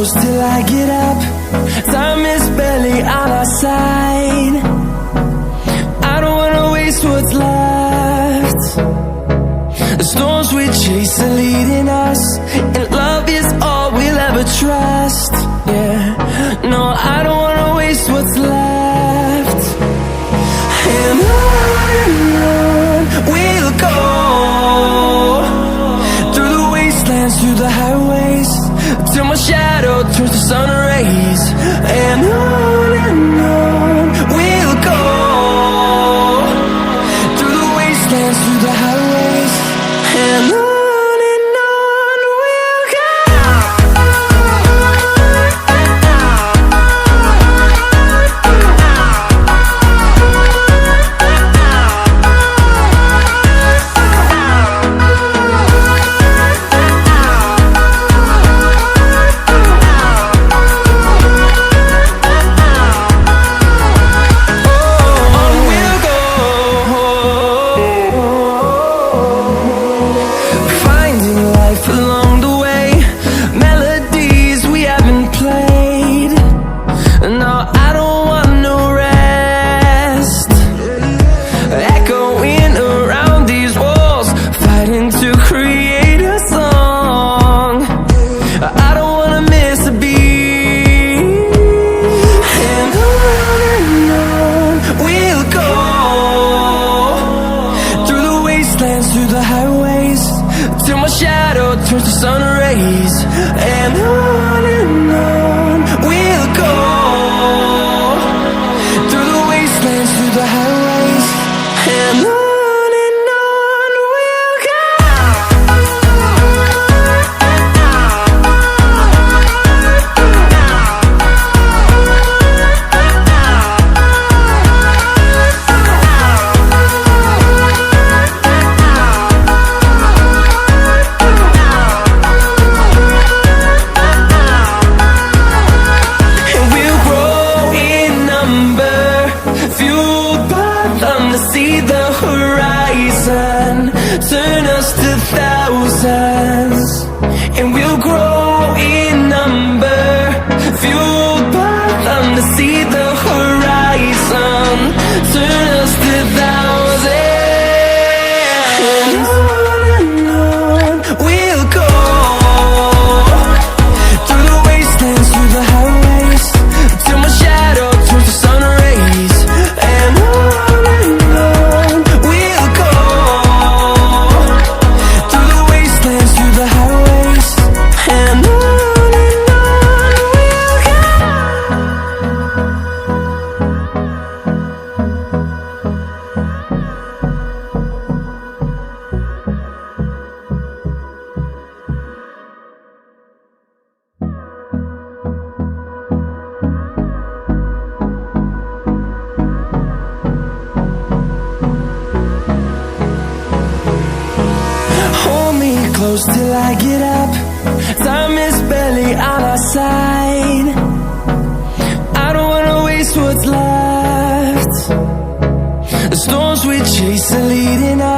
close till I get up. Time is barely on our side. I don't wanna waste what's left. The storms we chase are leading us, and love is all we'll ever trust. Yeah, no, I don't wanna waste what's left. And on we'll go, through the wastelands, through the highways, till my shadow turns to sun rays. And on we'll go, through the wastelands, through the highways, and on we'll go. Through the highways, till my shadow turns to sun rays. And on we'll go, through the wastelands, through the highways, and on we'll go. See the horizon, turn us to thousands, and we'll grow in number, fueled by them to see the horizon, turn us to thousands. And on we'll go, through the wastelands, through the highways, till my shadow turns to sun rays. And close till I get up. Time is barely on our side. I don't wanna waste what's left. The storms we chase are leading us.